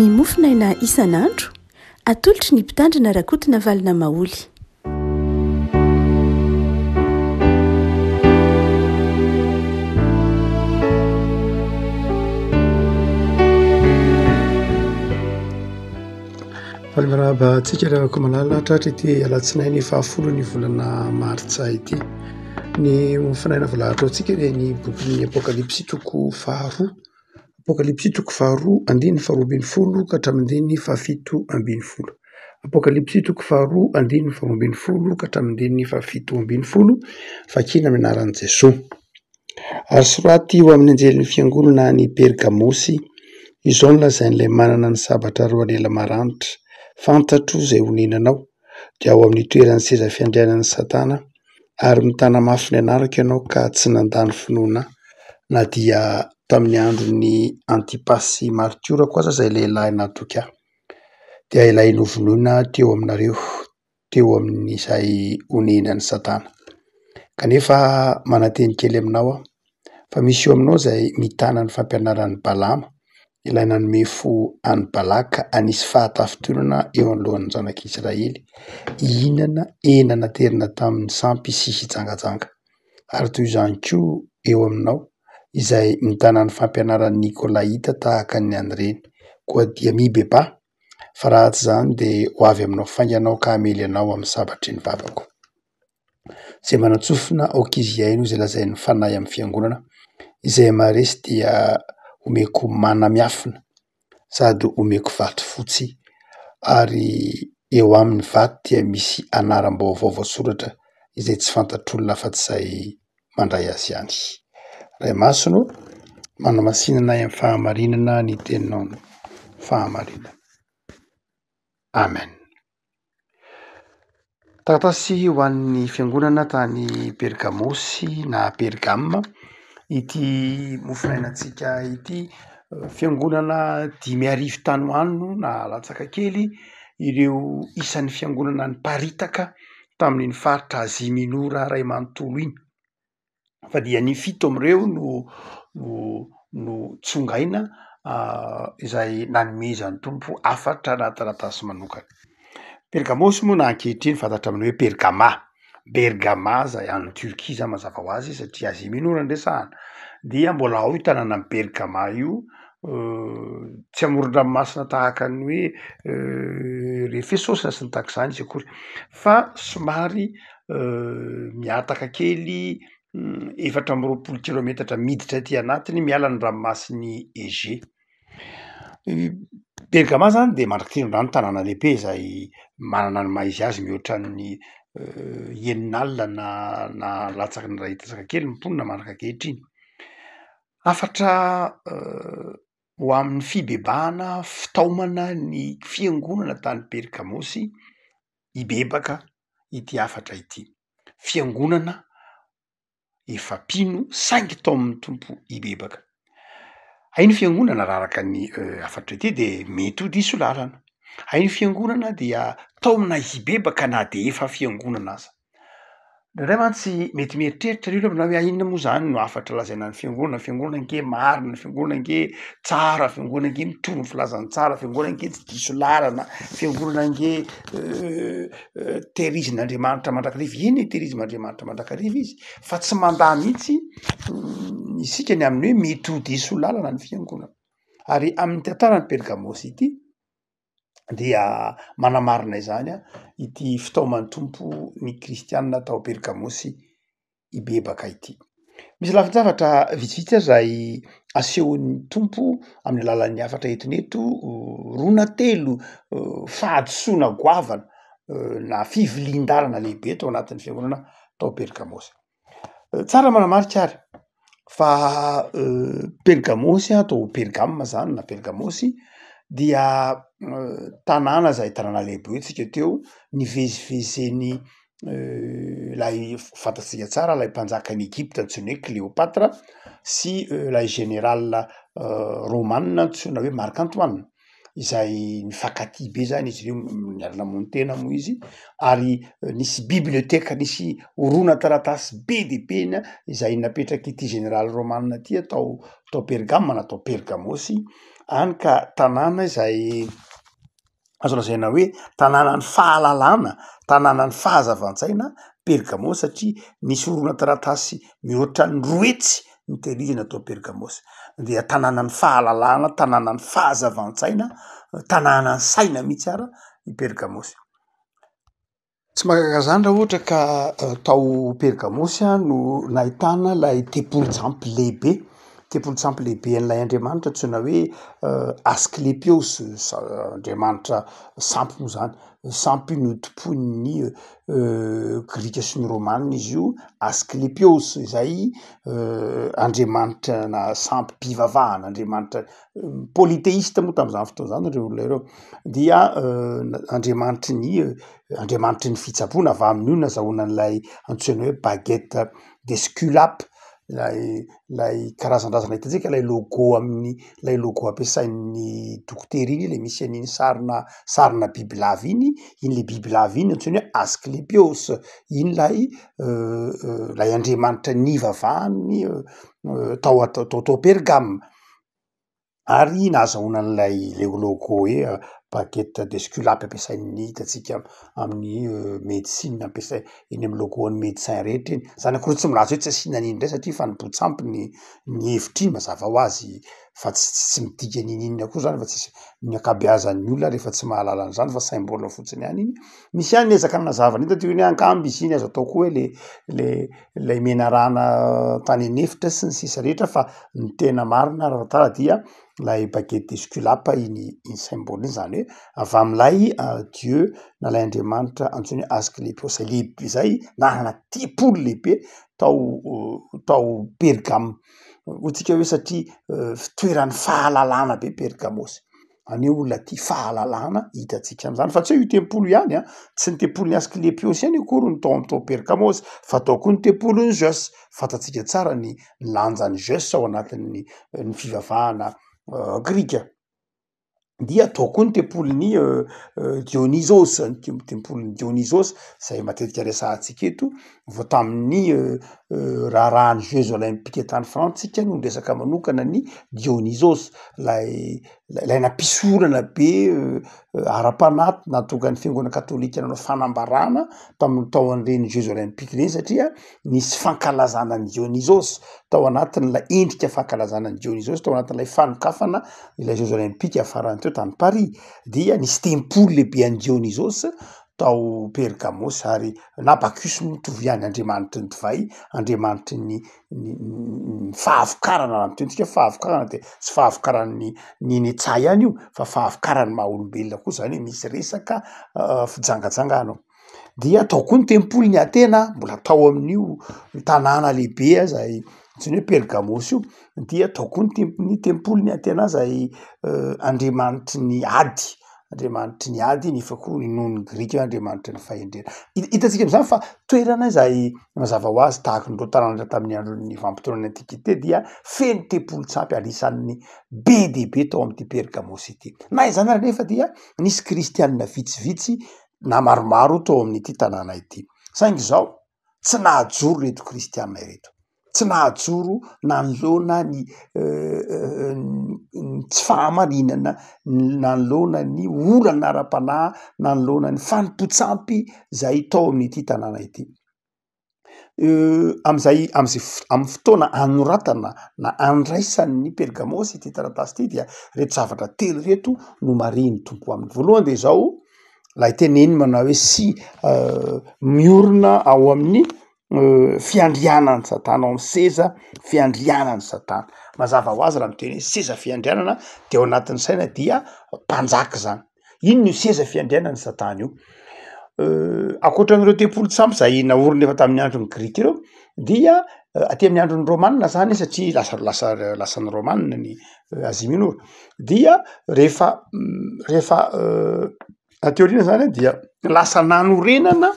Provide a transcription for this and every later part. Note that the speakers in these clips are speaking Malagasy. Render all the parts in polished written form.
ny mofinaina isan'andro atolotry ny mpitandrina rakotina valina maoly. Falimaraba antsika rehefa manalatra ity alatsinainy fahafolo ny volana martsa ity ny mofinaina voalahatra antsika dia ny bokin'ny apokalipsy toko faharoa apokalipsy toko faharoa andiny faharoa ambin'ny folo ka hatramin'ny fahafito ambin'ny folo apokalipsy toko faharoa andiny faharoa ambin'ny folo ka hatramin'ny fahafito ambin'ny folo fakina amin'ny anaran'i Jesosy. Ary soraty eo amin'ny anjelin'ny fiangonana ny Pergamosy izao no lazain'ilay manana ny sabatra roa lela maranitra fantatro izay honinanao dia ao amin'ny toeran'ny seza fiandrianan'ny Satana ary mitana mafy ny anarako ianao ka tsy nandany finoana na dia tamin'ny andron'ny Antipasy Martiora kosa izay lehilahy nahatoky ahy dia ilay novonoina teo aminareo teo amin'izay honinan'ny Satana kanefa mananteny kely aminao aho fa misy eo aminao izay mitana ny fampianaran'ny Balama ilay nanome fo an'i Balaka anisy fahatafitonana eo anoloan'ny zanak'Israely ihinana hena naterina tamin'ny sampy sy hijangajanga ary toy izany koa eo aminao izay mitana ny fampianaran'ny Nikolaita tahaka ny an'ireny koa dia mibeba fa raha tsy izany dia ho avy aminao fainganao ka hamely anao amin'ny sabatry ny vavako izay manatsofina aokiziaino izay lazain'ny fanahy amin'ny fiangonana izay maharesy dia omeko mana miafina sady omeko vato fotsy ary eo amin'ny vato dia misy anaram-baovao voasoratra izay tsy fantatr'olona afa-tsy izay mandray azy ihany. Ray masino manamasinana amin'ny fahamarinana ny teninao ny fahamarinana. Amen. Taratasy ho an'ny fiangonana tany Pergamosy na Pergame ity mofinainantsika ity fiangonana 5,000 tany ho ano na latsaka kely ireo isan'ny fiangonana ny paritaka tamin'ny faritra Azia Minora ray manontolo iny fa dia ny 7 amin'ireo no tsongaina izay nanomezan'ny tompo afatra na taratasy manokana. Pergamosy moa na ankehitriny fantatra amin'ny hoe Pergama Bergama izay any Turkia izany mazava ho azy satria Azia Minora no resahana dia mbola ao io tanàna ny Bergama io tsy amoron-dranomasina tahaka ny hoe Efesosy sy ny tahaka izany izy akory fa somary mihataka kely 420 kilometatra miditra aty anatiny miala ny ranomasin'ny Ege. Bergama zany dia mandrakiteny tanàna lehibe izay manana ny maha izy azy mihoatra ny enin'alina na latsaky ny ray hetsaka kely mimponina manaraka ankehitriny. Afatra ho amin'ny fibebahana fitaomana ny fiangonana tany Pergamosy ibebaka ity afatra ity. Fiangonana efa-pino saingy tao amin'ny tompo ibebaka. Hainy fiangonana raha araka ny afatra ity dia mety ho diso lalana. Hainy fiangonana dia tao amina ibebaka na dia efa fiangonana aza. Ray mantsy mety mieritreritra ireo na hoe inona moa izany no afatra lazaina ny fiangonana ange marina, fiangonana ange tsara, fiangonana ange mitoro ny filazany tsara, fiangonana ange tsy diso lalana, fiangonana ange tehirizin'Andriamanitra mandrakariva. Eny tehirizim'Andriamanitra mandrakariva izy fa tsy mandà mihitsy isika ny amin'ny hoe mety ho diso lalana ny fiangonana. Ary amin'ny tantarany Pergamosy ity dia manamarina izany ity fitaoman'ny tompo ny kristianina tao Pergamosy ibebaka ity. Misy lafin-javatra vitsivitsy izay asehon'ny tompo amin'ny alalan'ny afatra entineto roa na telo fahadisoana goavana na fivilian-dalana lehibe tao anatin'ny fiangonana tao Pergamosy. Tsara manamarika ary fa Pergamosy atao Pergame zany na Pergamosy dia tanàna izay tanàna lehibe tsika teo nivezivezen'ny lay fantatsika tsara lay mpanjakan'i Egypte antsoina hoe Cléopatra sy lay général romanina antsoina hoe Marc Antoine izay nifankatia be zany izy ireo niara-namono tena moa izy ary nisy biblioteka nisy horona taratasy be dia be izay napetraky ity général romanina ity tao Pergame na tao Pergamosy any ka tanàna izay azo lazaina hoe tanànan'ny fahalalana, tanànan'ny fahazavan-tsaina Bergamo satria nisy orona taratasy mihoatra ny roetsy ny tehirizina atao Bergamos dia tanànan'ny fahalalana, tanànan'ny fahazavan-tsaina, tanànan'ny saina mihitsy ara i Bergamos. Tsy mahagaga zany raha ohatra ka tao Bergamosy no nahitana lay tepolo-tsampy lehibe, tepolo-tsampy lehibe an'ilay Andriamanitra antsoina hoe Asklepios, Andriamanitra sampy moa zany, sampy notopoin'ny Grika sy ny Romanina izy io, Asklepios izay Andriamanitra na sampy mpivavahana, Andriamanitra polythéiste moa tam'izany fotoana zany reo olona reo, dia andriamanitry ny fitsaboana avy amin'io nazahoana an'ilay antsoina hoe baguette d'Esculape, lay karazan-drazana hitantsika lay logo lay logo ampiasain'ny dokotera iny le misy an'iny sarina bibilava iny le bibilava iny antsoina hoe Asklepios, iny lay andriamanitra nivavahany tao Pergame. Ary nahazahoana an'ilay logo hoe baguette d'Esculape ampiasain'ny hitantsika amin'ny médecine ampiasay eny amin'ny logoan'ny médecin rehetra eny. Zany akory tsy milaza hoe tsy asiana an'iny ndray satria fa nibontsampy ny hevitra iny mazava ho azy fa tsy midika ninina koa zany fa tsisy ny ankabeazan'ny olona rehefa tsy mahalala an'izany fa symbole fotsiny ihany iny. Misy ihany niezaka nanazava an'iny taty hoe angamba izy iny azo atao koa hoe le menarana tany anefitra sy ny sisa rehetra fa ny tena marina raha dia lay baguette d'Esculape iny symbole iny zany hoe avy am'lay Dieu na lay Andriamanitra antsoina hoe Asklepios lehibe zay nanana tepolo lehibe tao Pergame, hotsika hoe satria toeran'ny fahalalana be Bergamos, anio olona tia fahalalana hitantsika am'zany fa tsy hoe io tempolo ihany tsy ny tempolon'ny Asklepios ihany akory no tao Bergamos fa tao koa ny tempolon'ny Zeus, fantatsika tsara ny lanjan'ny Zeus ao anatin'ny fivavahana Grika. Dia tao koa ny tempolon'ny Dionysos, ny tempolon'ny Dionysos zay matetika resahantsika eto vao tamin'ny raharahan'ny Jeux olympiques tany France tsika no resaka manokana ny Dionysos, lay nampisorana be ara-panahy natokany fiangonana katolika nanao fanambarana tao an'ireny Jeux olympiques reny satria nisy fankalazana ny Dionysos tao anatin'ilay endrika fankalazana ny Dionysos tao anatin'ilay fanokafana ilay Jeux olympiques afarany teo tany Paris, dia nisy tempoly lehibe an'ny Dionysos tao Bergamos ary na Bacchus mitovy ihany, andriamanitry ny divay, andriamanitry ny fahavokarana raha mitentsika fahavokarana de tsy fahavokaran'ny Netsah ihany io fa fahavokarany maha olombelona koa zany hoe misy resaka fijangajangana. Dia tao koa ny tempolin'ny Atena, mbola tao amin'io tanàna lehibe zay antsoina hoe Bergamos io, dia tao koa ny tempolin'ny Atena zay andriamanitry ny ady, andriamanitry ny ady nefa koa non'ny Grika andriamanitry ny fahendrena. Hitantsika am'izany fa toerana zay mazava ho azy tahaka n'ireo tanàna tamin'ny andron'ny vanim-potoanan'ny antikité dia feno tempolo-tsampy anisan'ny be dia be tao amin'ity Bergamos ity. Na izany ary nefa dia nisy kristianina vitsivitsy na maromaro tao amin'ity tanàna ity. Saingy zao tsy nahajoro reto kristianina reto, tsy nahajoro nanoloana ny tsy fahamarinana, nanoloana ny olana ara-panahy, nanoloana ny fanimpotsampy zay tao amin'ity tanàna ity. Amin'ny fotoana anoratana na andraisan'ny Bergamos ity taratasy ity dia reto zavatra telo reto no mariny tompo aminy. Voalohany de zao lay teneny manao hoe miorina ao amin'ny fiandrianan'ny Satana, ao amin'ny seza fiandrianan'ny Satana. Mazava ho azy raha miteny hoe seza fiandrianana de ao anatin'ny saina dia mpanjaka zany. Ino no seza fiandrianan'ny Satana io? Ankoatran'ireo tempolo-tsampy zay naorina efa tamin'ny andron'ny Grika ireo, dia aty amin'ny andron'ny Romanina zany satria lasa ny Romanina ny Azia Minora, dia rehefa aty aoriana zany dia lasa nanorenana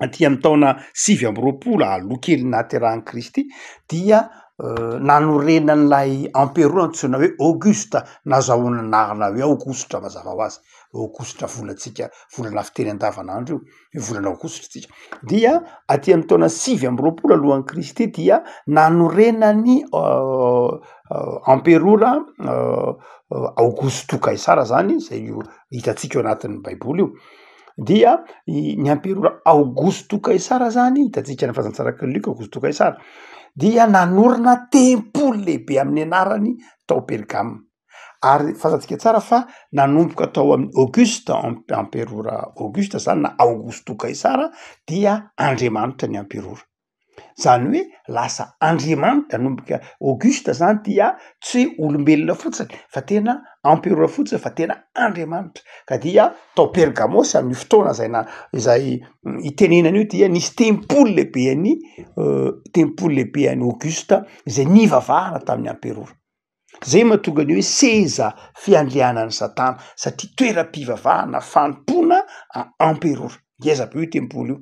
aty amin'ny taona 520 aloha kely nahaterahan'i Kristy, dia nanorenan'ilay empereur antsoina hoe Auguste, nazahoana anarana hoe Augustra mazava ho azy. Aogositra volantsika volana fiteny andavanandro io volana aogositra tsika dia aty amin'ny taona 5 alohan'ny Kristy dia nanorenany emperora Augusto Kaisara zany zay io hitantsika eo anatin'ny baiboly io dia ny emperora Augusto Kaisara zany hitantsika ny fahazatsara katolika Augusto Kaisara dia nanorina tempoly lehibe amin'ny anarany tao Pergame ary fantatsika tsara fa nanomboka tao amin'ny Auguste emperora Auguste zany na Augusto Kaisara dia Andriamanitra ny emperora zany hoe lasa Andriamanitra nanomboka Auguste zany dia tsy olombelona fotsiny fa tena emperora fotsiny fa tena Andriamanitra ka dia tao Pergamos amin'ny fotoana izay itenenana io dia nisy tempoly lehibean'ny Auguste izay nivavahana tamin'ny emperora zay mahatonga ny hoe seza fiandrianan'ny Satana satria toeram-pivavahana fanompoana emperora ngeza be io tempoly io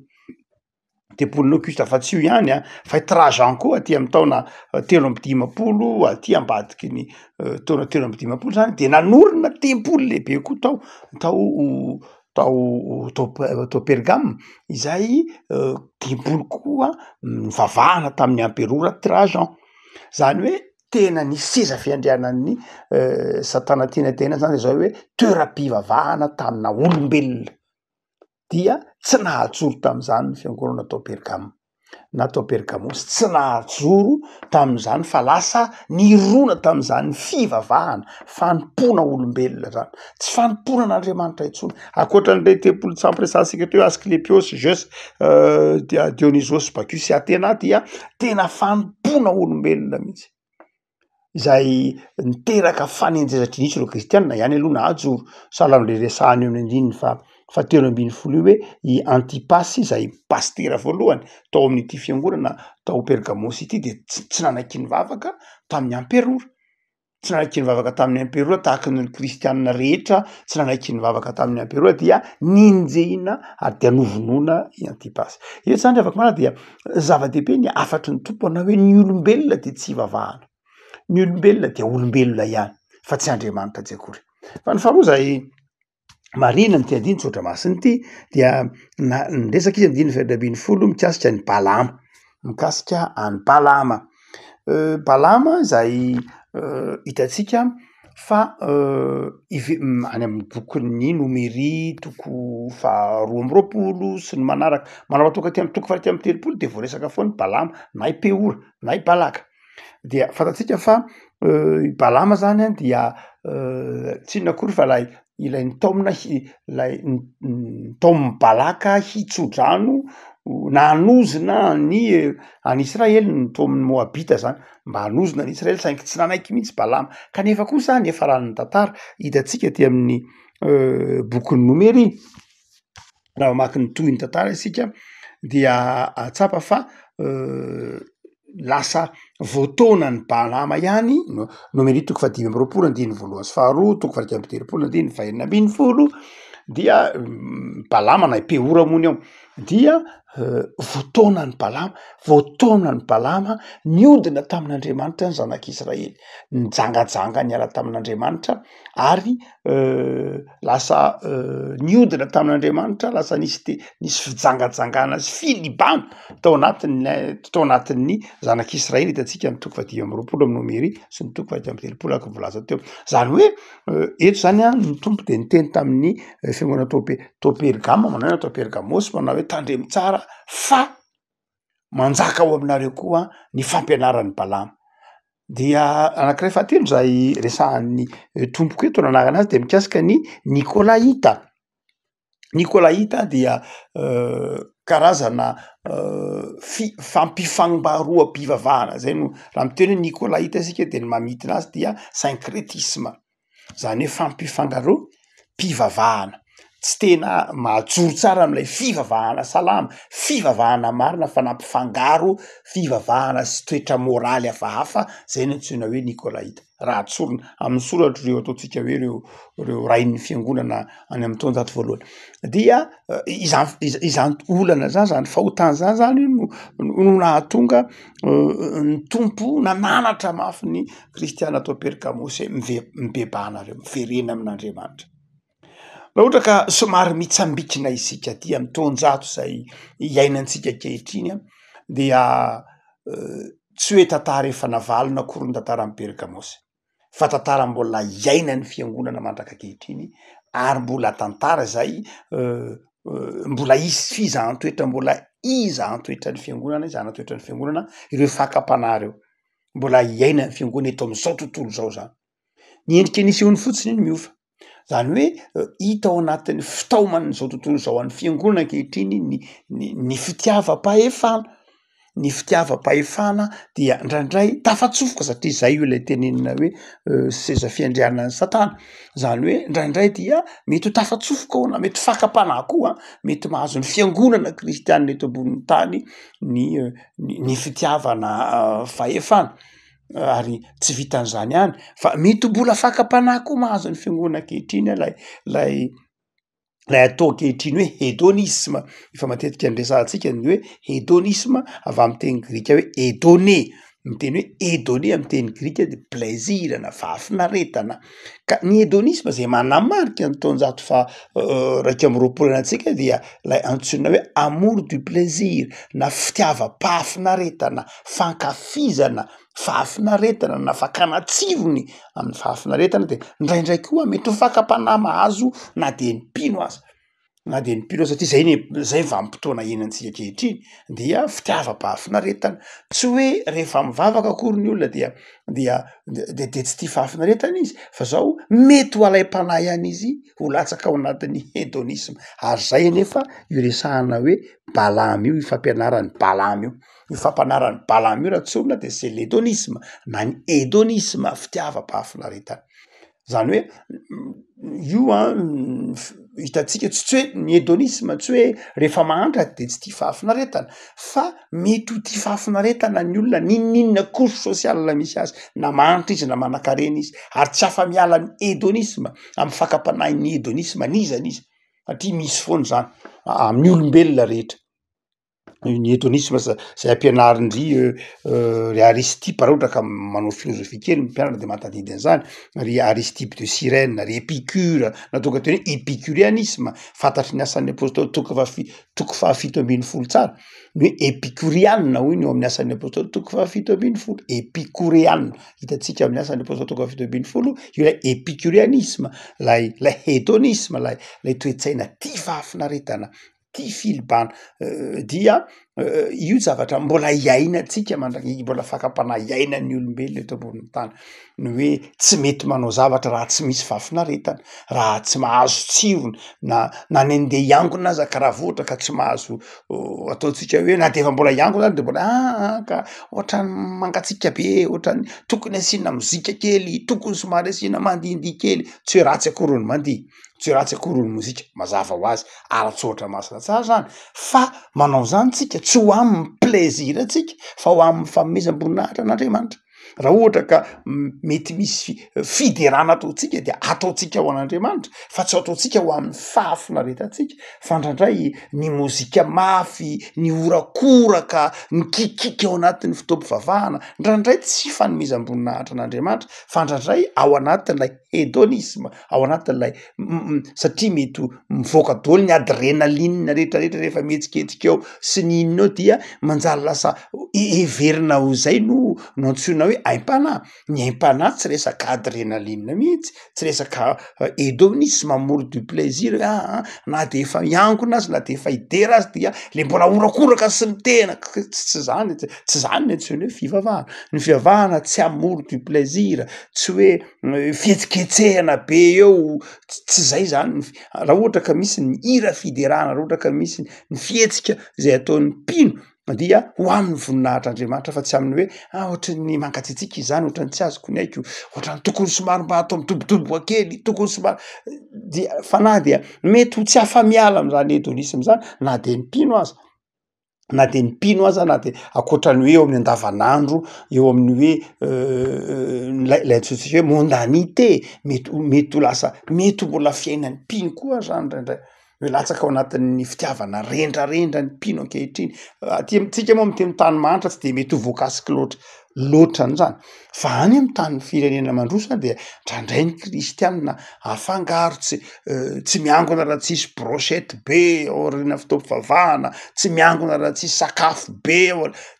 tempolin'ny Auguste fa tsy io ihany fa Trajan koa aty amin'ny taona 350 aty ambadiky ny taona 350 zany de nanorina tempoly lehibe koa tao Pergame izay tempoly koa nivavahana tamin'ny emperora Trajan zany hoe tena ny seza fiandrianan'ny Satana tena zany zao hoe toeram-pivavahana tamina olombelona dia tsy nahajoro tam'izany ny fiangonana tao Pergame na tao Pergamos tsy nahajoro tam'izany fa lasa nirona tam'izany fivavahana fanompoana olombelona zany tsy fanompoana an'Andriamanitra intsony ankoatran'ilay tempoly tsy ampiresansika teo Asclepios Zeus Dionysos Bacchus sy Athéna dia tena fanompoana olombelona mihitsy izay niteraka fanenjezatrinitsy ireo kristianina ihany aloha nahajoro sahalan'le resahany eo amin'ny andininy fa telo ambin'ny folo io hoe i Antipasy izay pastera voalohany tao amin'ity fiangonana tao Pergamos ity de tsy nanaiky nivavaka tamin'ny emperora tsy nanaiky nivavaka tamin'ny emperora tahaka ny kristianina rehetra tsy nanaiky nivavaka tamin'ny emperora dia ninjehina ary dia novonoina i Antipasy io zany afaka mana dia zava-dehibe ny afatry ny tompo na hoe ny olombelona de tsy hivavahana ny olombelona dia olombelona ihany fa tsy Andriamanitra jekory fa ny faharoa zay marina ny tiandiny tsotra masiny ity dia niresaka izy andiny fedabiny folo mikasika ny Balama Balama zay hitatsika fa any amin'ny bokin'ny Nomery toko fa 12 sy ny manaraka manao tonga aty amin'ny toko fahaty amin'ny 30 de voaresaka foana Balama na i Peora na i Balaka dia fantatsika fa Balama zany dia tsy inona akory fa ilay nitaomina ilay nitaomin'ny Balaka hitsodrano nanozona any Israely nitaomin'ny Moabita zany mba hanozona any Israely saingy tsy nanaiky mihitsy Balama kanefa kosa nefaran'ny tantara hitantsika ty amin'ny bokin'ny Nomery raha mamaky ny tohin'ny tantara isika dia atsapa fa lasa voatona ny Balama ihany Nomery toko 5 andiny voalohany sy faharoa toko 30 andiny 2 dia Balama na i Peora mony ao dia voatona ny Balama niodina tamin'Andriamanitra ny zanak'Israely nijangajanga niala tamin'Andriamanitra ary lasa niodina tamin'Andriamanitra lasa nisy fijangajangana sy filibana tao anatin'ny zanak'Israely hitantsika amin'ny toko 5 amin'ny Nomery sy ny toko 30 ako voalaza teo zany hoe eto zany ny tompo de niteny tamin'ny fiangonana tao Pergame manao tao Pergamos manao hoe tandremo tsara fa manjaka ao aminareo koa ny fampianaran'ny Balama dia anankiray fahatelo zay resahan'ny tompoko eto nanarana azy de mikasika ny Nikolaita dia karazana fampifambaroam-pivavahana zay no raha miteny hoe Nikolaita isika de ny mamitina azy dia syncrétisme zany hoe fampifangaroam-pivavahana tsy tena mahajoro tsara amin'ilay fivavahana salama fivavahana marina fa nampifangaro fivavahana sy toetra moraly hafahafa zay no antsoina hoe Nikolaita raha tsorina amin'ny soratra reo ataotsika hoe reo rain'ny fiangonana any amin'ny taonjato voalohany dia izany olana zany fahotana zany no nahatonga ny tompo nananatra mafy ny kristiana tao Pergamos mibebana reo miverena amin'Andriamanitra Raha ohatra ka somary mitsambikina isika ty amy taonjato zay iainantsika ankehitriny dia tsy hoe tantara efa navalona akory ny tantara amy Bergamosy fa tantara mbola iainan'ny fiangonana mandraka ankehitriny ary mbola tantara zay mbola isy fizaham-toetra mbola izaham-toetran'ny fiangonana izahana-toetran'ny fiangonana ireo fakam-panahy reo mbola iainan'ny fiangonana eto am'izao tontolo zao zany. Ny endrika nisehony fotsiny iny miofa zany hoe hita ao anatin'ny fitaoman'izao tontolo zao an'ny fiangonana ankehitriny ny fitiavam-pahefana ny fitiavam-pahefana dia ndraindray tafatsofoka satria zay io ilay tenenina hoe seza fiandrianan'ny Satana zany hoe ndraindray dia mety ho tafatsofoka ao na mety fakam-panahy koa mety mahazo ny fiangonana kristianina eto ambonin'ny tany ny fitiavana fahefana ary tsy vitan'izany ihany fa mety mbola fakam-panahy koa mahazo ny fiangonana ankehitriny lay atao ankehitriny hoe hédonisme efa matetika andresantsika ny hoe hédonisme avy amy teny grika hoe hédonné miteny hoe hédonné amy teny grika de plaisir na fahafinaretana ka ny hédonisme zay manamarika ny taonjato fa raika amby roapolo antsika dia lay antsoina hoe amour du plaisir na fitiavam-pahafinaretana fankafizana fahafinaretana na fakanatsivony amin'ny fahafinaretana de ndraindray koa mety ho fakam-panahy mahazo na de ny mpino aza na de ny mpino satria zay vanim-potoana iainantsika ankehitriny dia fitiavam-pahafinaretana tsy hoe rehefa mivavaka akory ny olona de tsy tia fahafinaretana izy fa zao mety ho alay-panahy ihany izy ho latsaka ao anatin'ny hédonisme ary zay anefa io resahana hoe Balamy io ifampianarany Balamy io fampanarany Balamy io raha tsorina de c'est l'hédonisme na ny hédonisme fitiavam-pahafinaretana zany hoe io hitatsika tsy hoe ny hédonisme tsy hoe rehefa mahantra de tsy tia fahafinaretana fa mety ho tia fahafinaretana ny olona ninninona couche sociale misy azy na mahantra izy na manan-karena izy ary tsy afa-miala ny hédonisme amy fakam-panahin'ny hédonisme anizany izy satria misy foana zany amin'ny olombelona rehetra ny hédonisme zay ampianarindry ry Aristippe raha ohatra ka manao filozofia kely mpianatra de mahatadidy an'izany ry Aristippe de Cyrène ry Épicure na tonga teny hoe épicurianisme fantatry ny asan'ny apôstôly toko fahafito ambin'ny folo tsara ny hoe épicurianina hoy ny eo amin'ny asan'ny apôstôly toko fahafito ambin'ny folo épicurianina hitatsika amin'ny asan'ny apôstôly toko fahafito ambin'ny folo io lay épicurianisme lay hédonisme lay toetsaina tia fahafinaretana tia filibana dia io zavatra mbola iainantsika mandraky mbola fakam-panahy iainan'ny olombelona eto ambonin'ny tany ny hoe tsy mety manao zavatra raha tsy misy fahafinaretana raha tsy mahazo tsirony na ny andeha hiangona aza ka raha voatra ka tsy mahazo ataotsika hoe na de efa mbola hiangona zany de mbola ka ohatrany mangatsika be ohatrany tokony asiana mozika kely tokony somary asiana mandihindihy kely tsy hoe ratsy akory ny mandihy tsy hoe ratsy akory ny mozika mazava ho azy ara-tsoatra masina tsara zany fa manao zany tsika tsy ho amin'ny plaisir atsika fa ho amin'ny fanomezam-boninahitra an'Andriamanitra raha ohatra ka mety misy fiderana ataotsika dia ataotsika ho an'Andriamanitra fa tsy ataotsika ho amin'ny fahafinaretantsika fa ndraindray ny mozika mafy ny orakoraka ny kikiky ao anatin'ny fitaoam-pivavahana ndraindray tsy fanomezam-boninahitra an'Andriamanitra fa ndraindray ao anatin'ilay hédonisme ao anatin'ilay satria mety mivoaka daholo ny adrénaline rehetrarehetra rehefa mihetsiketsika eo sy ny inona eo dia manjary lasa heverina ho zay no antsoina hoe aim-panahy ny aim-panahy tsy resaka adrénaline mihitsy tsy resaka hédonisme amour du plaisir na de efa hiangona azy na de efa hidera azy dia le mbola orakoraka sy ny tena tsy zany ny antsoina hoe fivavahana ny fivavahana tsy amour du plaisir tsy hoe fihetsiketsehana be eo tsy zay zany raha ohatra ka misy ny hira fiderana raha ohatra ka misy ny fihetsika zay ataon'ny mpino dia ho amin'ny voninahitr'Andriamanitra fa tsy amin'ny hoe ohatrany mankatsitsika izany ohatrany tsy azoko ny aiko ohatrany tokony somary mba atao midobodoboka kely tokony somary dia fanahy dia mety ho tsy afa-miala am'zany hédonisme zany na de ny mpino aza na de ny mpino aza na de akoatrany hoe eo amin'ny andavanandro eo amin'ny hoe lay antsointsika hoe mondanité mety ho lasa mety ho mbola fiainan'ny mpino koa zany ndraindray hoe latsaka ao anatin'ny fitiavana rendrarendra ny mpino ankehitriny aty amitsika moa miteny tany manitra tsy de mety ho voakasiky loatra loatra n'izany fa any amin'ny tany firenena mandrosa dia ndraindray ny kristianina afangaro tsy miangona raha tsisy brochette be orina fitaovavahana tsy miangona raha tsisy sakafo be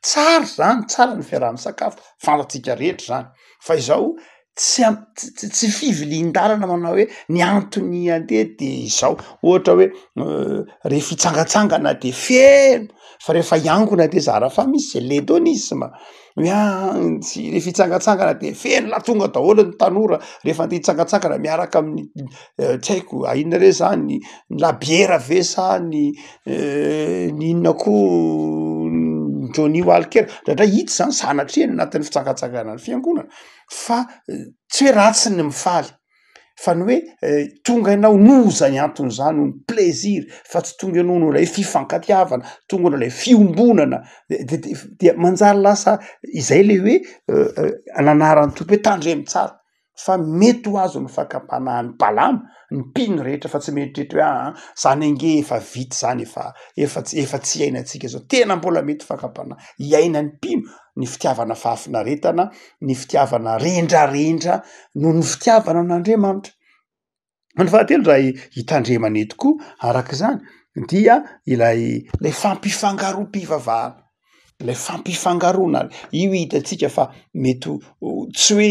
tsara zany tsara ny fiaraha-misakafo fantatsika rehetra zany fa izao tsy fivilin-dalana manao hoe ny antony andeha de izao ohatra hoe rehefa hitsangatsangana de feno fa rehefa iangona de zara fa misy l'hédonisme rehefa hitsangatsangana de feno la tonga daholo ny tanora rehefa andeha hitsangatsangana miaraka amin'ny tsy haiko inona re zany labiera ve sa ny inona koa Johnny Walker ndraindray hita zany sanatriany anatin'ny fitsangatsangana ny fiangonana fa tsy hoe ratsy ny mifaly fa ny hoe tonga ianao noza ny anton'izany ny plaisir fa tsy tonga ianao no ilay fifankatiavana tonga no ilay fiombonana dia manjary lasa izay le hoe ananaran'ny tompo hoe tandremo tsara fa mety ho azo ny fakapanahan'ny Balama ny mpino rehetra fa tsy meritreritra hoe zany ange efa vita zany efa tsy iainantsika zao tena mbola mety fakapana iainan'ny mpino ny fitiavana fahafinaretana ny fitiavana rendrarendra no ny fitiavana an'Andriamanitra. Ny fahatelo raha hitandremana eto koa arak'izany dia ilay fampifangaroam-pivavahana ilay fampifangaroana io hitatsika fa mety tsy hoe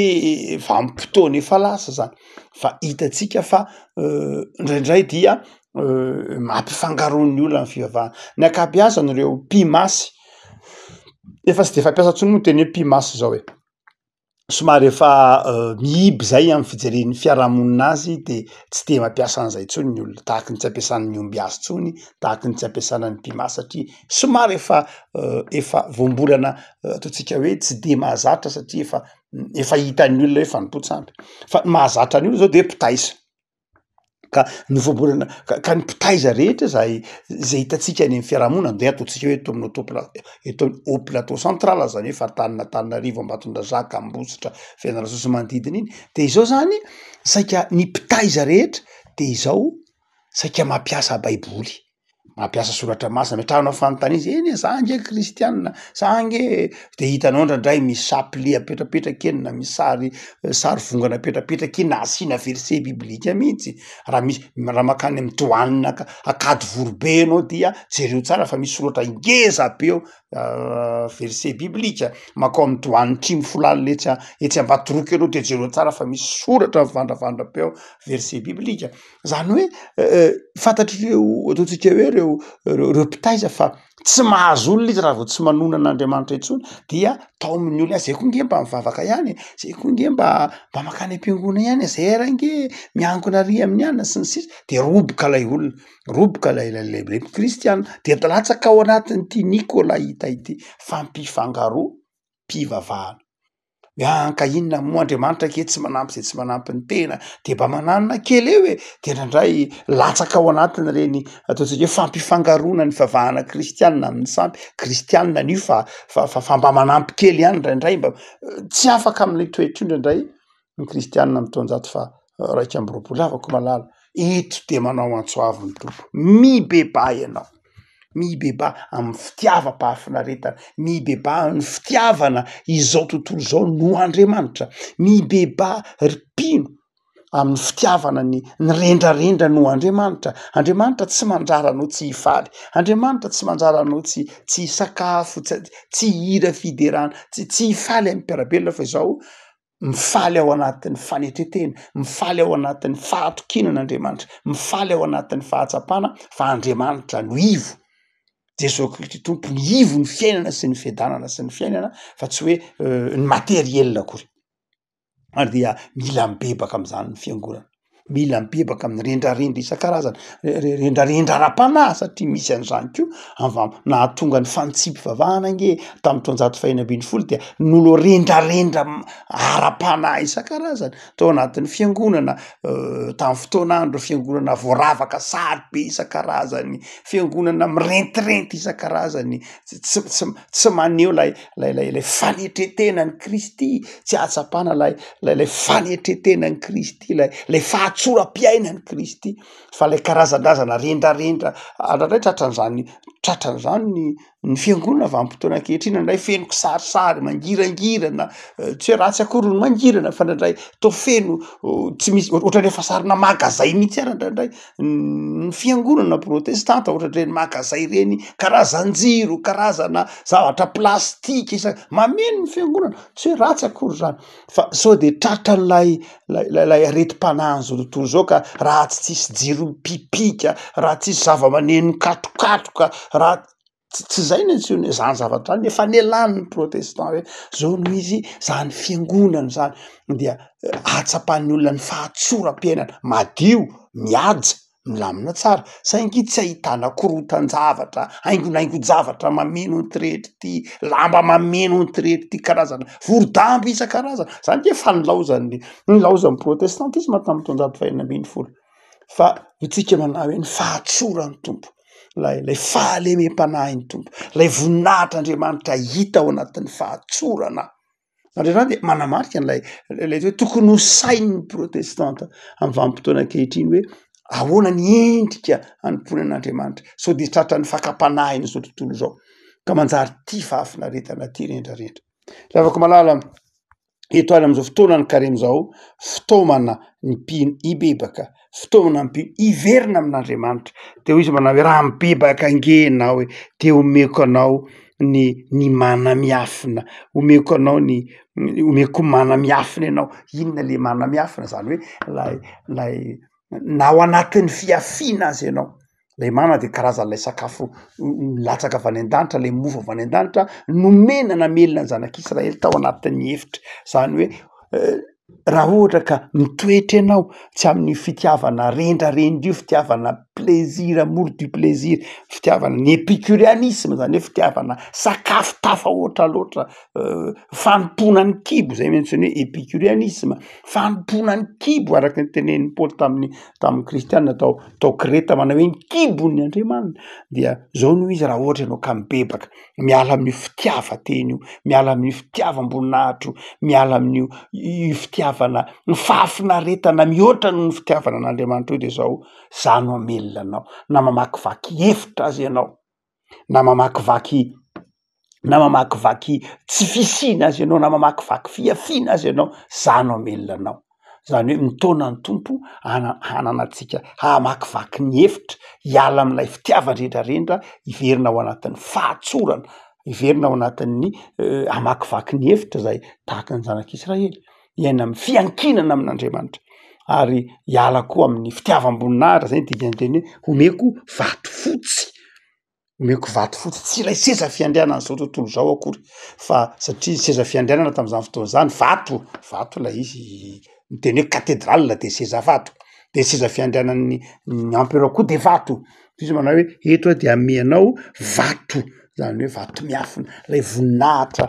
vanim-potoana efa lasa zany fa hitatsika fa ndraindray dia mampifangaroan'ny olona ny fivavahana ny ankabeazan'ireo mpimasy efa tsy de fampiasa tsony moa teny hoe mpimasy zao hoe somary efa mihiby zay amin'ny fijeren'ny fiarahamonina azy de tsy de mampiasa an'izay tsony ny olona tahaka ny tsy ampiasan'ny ombiasy tsony tahaka ny tsy ampiasana ny mpimasy satria somary efa voambolana ataontsika hoe tsy de mahazatra satria efa hitan'ny olona hoe fanompoantsampy fa mahazatra ny olona zao de mpitaisa ka ny voambolana ka ny mpitaiza rehetra zay hitatsika any amin'ny fiarahamonina de ataontsika hoe eto au plateau central zany hoe faritany Antananarivo Ambatondrazaka Ambositra Fianarantsoa sy manodidina iny de izao zany saika ny mpitaiza rehetra de izao saika mampiasa baiboly mampiasa soratra masina ametrahanao fanontaniana izy eny za nge kristianina za nge de hitanao ndraindray misy chapelet apetrapetraka eny na misy sary vongana apetrapetraka eny na asiana verset biblika mihitsy raha makany amin'ny doanina akady vorobe anao dia jereo tsara fa misy soratra ngeza be eo verset biblika makao amin'ny doaniny trimy folany etsy Ambatoroky anao de jereo tsara fa misy soratra mivandravandra be eo verset biblika zany hoe fantatr'ireo ataontsika hoe reo mpitaiza fa tsy mahazo olona izy raha vao tsy manona an'Andriamanitra intsony dia tao amin'ny olona zay koa nge mba mivavaka ihany zay koa nge mba makany am-piangona ihany zay ra nge miangona ary amin'ny anina sy ny sisa de roboka lay olona roboka lay kristianina de latsaka ao anatin'ity Nicolas hita ity fampifangaroam-pivavahana ka inona moa Andriamanitra ke tsy manampy zay tsy manampy ny tena de mba mananina kely eo de ndraindray latsaka ao anatiny reny ataontsika hoe fampifangaroana ny fivavahana kristianina amin'ny sampy kristianina an'io fa mba manampy kely ihany ndraindray mba tsy afaka amin'ilay toetra io ndraindray ny kristianina amin'ny taonjato fa 220 avako malala eto de manao antsoavy ny tompo mibeba ianao mibeba amin'ny fitiavam-pahafinaretana mibeba amin'ny fitiavana izao tontolo zao no Andriamanitra mibeba ripino amin'ny fitiavana ny rendrarendra no Andriamanitra tsy manjara anao tsy hifaly Andriamanitra tsy manjara anao tsy hisakafo tsy hira fiderana tsy hifaly amin'ny mpiarabelona fa izao mifaly ao anatin'ny fanetretena mifaly ao anatin'ny fahatokinan'Andriamanitra mifaly ao anatin'ny fahatsapana fa Andriamanitra no ivo Jesosy Kristy tompo ny ivo ny fiainana sy ny fiadanana sy ny fiainana fa tsy hoe ny materielina akory ary dia mila mibebaka amin'izany ny fiangonana mila mibebaka amin'ny rendrarendra isan-karazany rendrarendra ara-panahy satria misy an'izany koa nahatonga ny fanitsim-pivavahana nge tamin'ny taonjato faha-enina folo dia nolo rendrarendra ara-panahy isan-karazany tao anatin'ny fiangonana tamin'ny fotoanandro fiangonana voaravaka sary be isan-karazany fiangonana mirentirety isan-karazany tsy maneho lay fanetretenan'ny Kristy tsy ahatsapana lay fanetretenan'ny Kristy lay fahatsoram-piainany Kristy fa ilay karazan-drazana rendrarendra raharay tratran'izany ny fiangonana vanim-potoana ankehitriny indray feno kisarisary mangirangirana tsy hoe ratsy akory ny mangirana fa ndraindray toa feno tsy misy ohatran'ny efa sarina magazay mihitsy ara ndraindray ny fiangonana protestanta ohatran'ireny magazay reny karazan-jiro karazana zavatra plastika mameno ny fiangonana tsy hoe ratsy akory zany fa sao de tratran'lay areti-panahy zao tontolo zao ka raha tsy tsisy jiro mipipika raha tsisy zava-maneno katrokatroka raha tsy zay ny antsoina zany zavatra any efa nialan'ny protestant hoe zao no izy zany fiangonana zany dia atsapany olona ny fahatsoram-piainana madio mihaja milamina tsara saingy tsy ahitana korontan-javatra haingonaingo-javatra mameno antirehitra ty lamba mameno antirehitra ty karazana voro-damba isan-karazana zany ke fa nilaozan'ny protestantisme tamin'ny tonjato fahenina ambin'ny folo fa itsika manao hoe ny fahatsorany tompo lay fahalemem-panahiny tompo lay voninahitr'Andriamanitra hita ao anatin'ny fahatsorana andreo zany de manamarika n'lay hoe tokony ho sain'ny protestanta amin'ny vanim-potoana ankehitriny hoe ahoana ny endrika hanimponan'Andriamanitra sao de tratran'ny fakapanahin' zao tontolo zao ka manjary ty fahafinaretana ty rendrarendra zavako malala eto any am'izao fotoana ny karem zao fitaomana ny mpino ibebaka fitaomana ny mpino iverina amin'Andriamanitra teo izy manao hoe raha mibebaka angena hoe te omeko anao ny manamiafina omeko anao omeko manamiafina ianao inona le manamiafina zany hoe lay na ao anatin'ny fiafiana azy ianao lay mana de karazan'lay sakafo milatsaka avy any an-danitra lay mofo avy any an-danitra nomena namelona ny zanak'Israely tao anatin'ny hefitra zany hoe raha ohatra ka mitoetra ianao tsy amin'ny fitiavana rendrarendra io fitiavana plaisir amour du plaisir fitiavana ny épicurianisme zany hoe fitiavana sakafo tafahoatra loatra fanomponany kibo zay mentsiny hoe épicurianisme fanomponany kibo araky ny tenen'ny Paoly tamin'ny kristianina tao Kreta manao hoe ny kibon'ny Andriamanina dia zao no izy raha ohatra ianao ka mibebaka miala amin'io fitiavan-teny io miala amin'io fitiavam-boninahitro miala amin'io fitiavana ny fahafinaretana mihoatra no ny fitiavana an'Andriamanitra io de zao no amelona anao na mamakivaky hevitra azy ianao na mamakivaky tsy fisina azy ianao na mamakivaky fiafiana azy ianao no amelona anao zany hoe mitona ny tompo hananatsika hamakivaky ny hevitra hiala amin'ilay fitiavan-drendrarendra iverina ao anatin'ny fahatsorana iverina ao anatin'ny hamakivaky ny hevitra zay tahaka ny zanak'Israely iaina amin'ny fiankinana amin'Andriamanitra ary hiala koa amin'ny fitiavam-boninahitra zay dikan'teny hoe omeko vato fotsy tsy ilay seza fiandrianana zao tontolo zao akory fa satria seza fiandrianana tam'izany fotoana zany vato lay izy miteny hoe katedrala de seza vato de seza fiandrianan'ny empereur koa de vato izy manao hoe eto de amenao vato zany hoe vato miafina lay voninahitra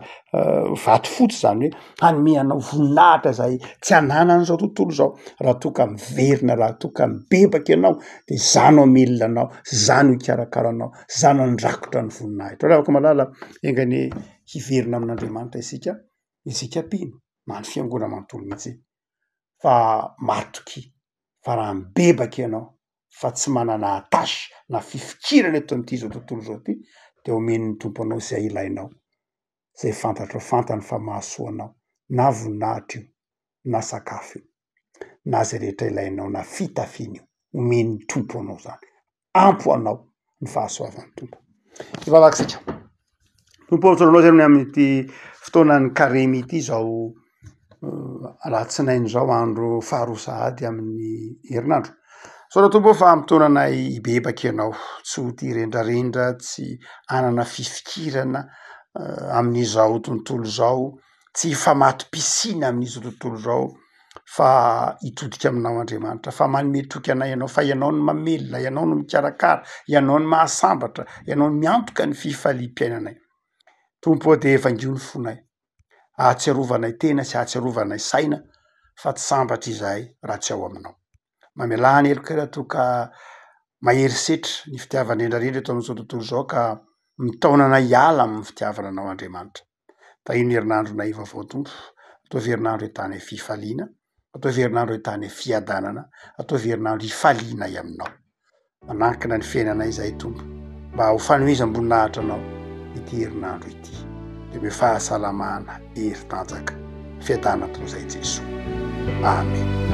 vato fotsy zany hoe hanomeanao voninahitra zay tsy hananany zao tontolo zao raha toka miverina raha toka mibebaka ianao de zano amelona anao zano hikarakaranao zano andrakotra ny voninahitra ravaka malala engany hiverina amin'Andriamanitra isika mpino na ny fiangona manontolo mihitsy fa matoky fa raha mibebaka ianao fa tsy manana atasy na fifikirana eto amin'ity zao tontolo zao ty de omen'ny tompo anao zay ilainao zay fantany fa mahasoa anao na voninahitra io na sakafo io na zay rehetra ilainao na fitafiana io omen'ny tompo anao zany ampo anao ny fahasoavan'ny tompo ivavaksika tompo aotsoranao zay amin'ity fotoanany karemy ity zao alatsinainy zao andro faharoa sahady amin'ny herinandro saotra tompo fa amtonanay ibebaka ianao tsy ho ty rendrarendra tsy anana fifikirana amin'izao tontolo zao tsy hifamatym-pisina amin'izao tontolo zao fa hitodika aminao Andriamanitra fa manome toky anay ianao fa ianao no mamelona ianao no mikarakara ianao no mahasambatra ianao no miantoka ny fifaliam-piainanay tompo de evangio ny fonay ahatsiarovanay tena sy ahatsiarovanay saina fa tsy sambatra izahay raha tsy ao aminao mamelany eloka raha toka maherisetra ny fitiavan-drendrarendra eto amin'izao tontolo zao ka mitaonana hiala amin'ny fitiavana anao Andriamanitra fa ino herinandro naiva avao tompo toa herinandro entany fifaliana atao herinandro ahitany fiadanana, atao herinandro hifaliana aminao. Manankina ny fiainana izahay Tompo, mba ho fanomezam-boninahitra anao ity herinandro ity, dia me fahasalamana heri-tanjaka fiadanana toy izay Jesoa. Amen.